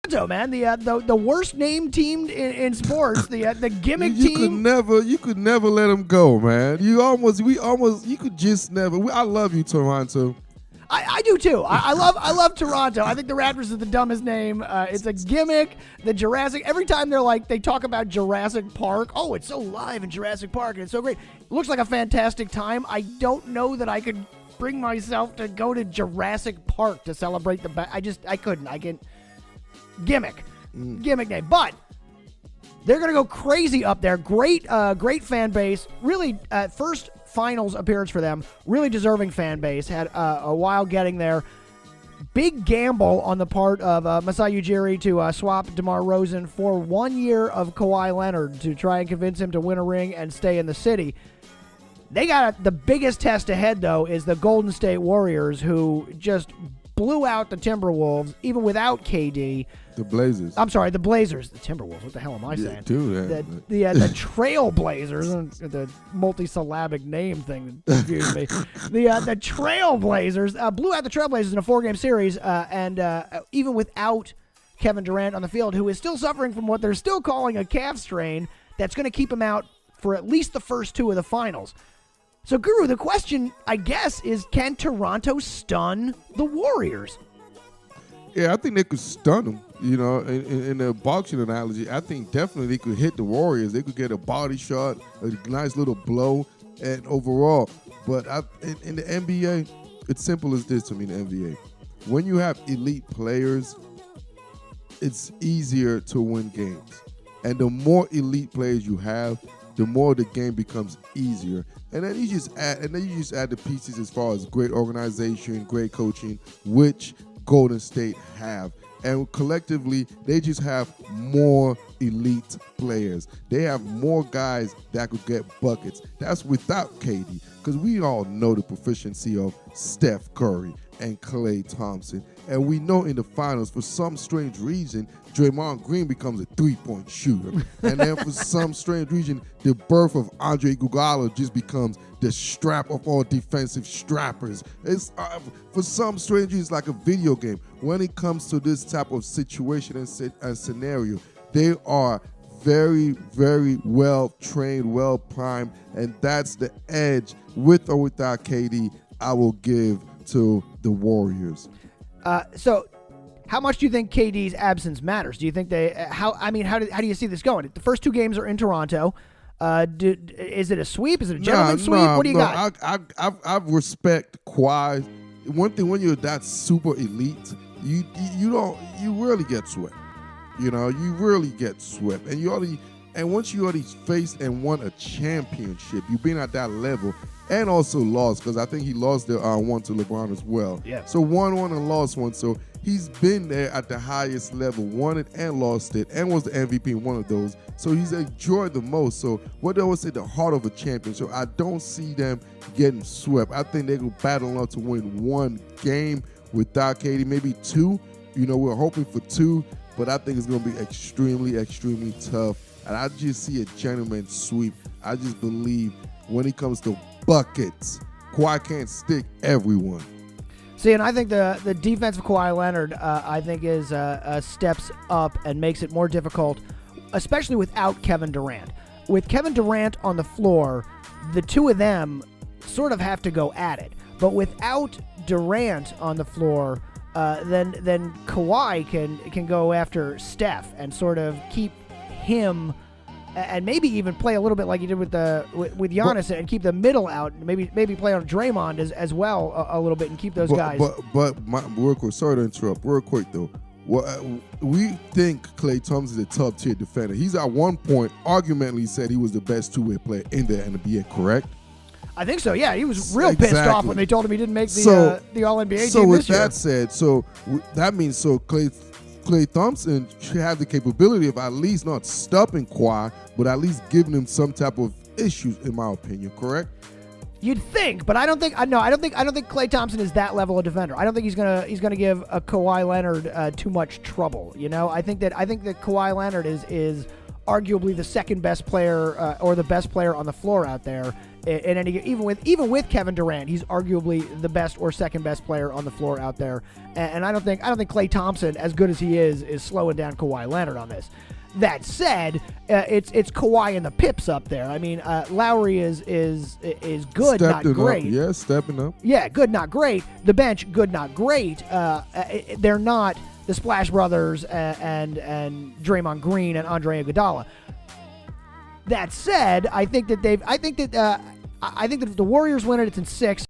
Toronto, man, the worst named team in sports, the gimmick You team. could never let them go, man. You could just never. I love you, Toronto. I do too. I love Toronto. I think the Raptors is the dumbest name. It's a gimmick. The Jurassic. Every time they talk about Jurassic Park. Oh, it's so live in Jurassic Park and it's so great. It looks like a fantastic time. I don't know that I could bring myself to go to Jurassic Park to celebrate I couldn't. I can gimmick name, but they're gonna go crazy up there. Great fan base. Really, first finals appearance for them. Really deserving fan base. Had a while getting there. Big gamble on the part of Masai Ujiri to swap DeMar DeRozan for 1 year of Kawhi Leonard to try and convince him to win a ring and stay in the city. They got the biggest test ahead, though, is the Golden State Warriors, who just blew out the Timberwolves, even without KD. The Blazers. I'm sorry, the Blazers. The Timberwolves. What the hell am I saying? Dude, the Trailblazers. The multi-syllabic name thing that confused me. The Trailblazers blew out the Trailblazers in a 4-game series, and even without Kevin Durant on the field, who is still suffering from what they're still calling a calf strain that's going to keep him out for at least the first 2 of the finals. So, Guru, the question, I guess, is can Toronto stun the Warriors? Yeah, I think they could stun them. You know, in the boxing analogy, I think definitely they could hit the Warriors. They could get a body shot, a nice little blow, and overall. But in the NBA, it's simple as this to me in the NBA. When you have elite players, it's easier to win games. And the more elite players you have, the more the game becomes easier. And then you just add the pieces as far as great organization, great coaching, which Golden State have. And collectively, they just have more elite players. They have more guys that could get buckets. That's without KD, because we all know the proficiency of Steph Curry and Klay Thompson. And we know in the finals, for some strange reason, Draymond Green becomes a three-point shooter. And then for some strange reason, the birth of Andre Iguodala just becomes the strap of all defensive strappers. It's for some strange reason, it's like a video game. When it comes to this type of situation and scenario, they are very, very well trained, well primed, and that's the edge, with or without KD, I will give to the Warriors. So how much do you think KD's absence matters? Do you think how do you see this going? The first 2 games are in Toronto. Is it a sweep? Is it a gentleman's sweep? What do you got? I respect Kawhi. One thing, when you're that super elite, you rarely get swept. You know, you rarely get swept. And once you already faced and won a championship, you've been at that level. And also lost, because I think he lost the one to LeBron as well. Yeah. So won one and lost one. So he's been there at the highest level, won it and lost it, and was the MVP in one of those. So he's enjoyed the most. So what they always say, the heart of a champion. So I don't see them getting swept. I think they will battle out to win 1 game without KD, maybe 2. You know, we're hoping for 2, but I think it's going to be extremely, extremely tough. And I just see a gentleman's sweep. I just believe when it comes to buckets, Kawhi can't stick everyone. See, and I think the defense of Kawhi Leonard, I think, is steps up and makes it more difficult, especially without Kevin Durant. With Kevin Durant on the floor, the 2 of them sort of have to go at it. But without Durant on the floor, then Kawhi can go after Steph and sort of keep him, and maybe even play a little bit like he did with Giannis, and keep the middle out. Maybe play on Draymond as well a little bit and keep those guys. But real quick, sorry to interrupt. Real quick though, we think Klay Thompson is a top tier defender. He's at one point arguably said he was the best 2-way player in the NBA. Correct? I think so. Yeah, he was real pissed off when they told him he didn't make the All NBA team this year. So with that said, that means Klay Thompson should have the capability of at least not stopping Kawhi, but at least giving him some type of issues, in my opinion. Correct? You'd think, but I don't think Klay Thompson is that level of defender. I don't think he's gonna give a Kawhi Leonard too much trouble. You know, I think that Kawhi Leonard is arguably the second best player or the best player on the floor out there, in any even with Kevin Durant, he's arguably the best or second best player on the floor out there. And I don't think Klay Thompson, as good as he is slowing down Kawhi Leonard on this. That said, it's Kawhi and the Pips up there. I mean, Lowry is good, not great. Yeah, stepping up. Yeah, good, not great. The bench, good, not great. They're not the Splash Brothers and Draymond Green and Andre Iguodala. That said, I think that if the Warriors win it, it's in 6.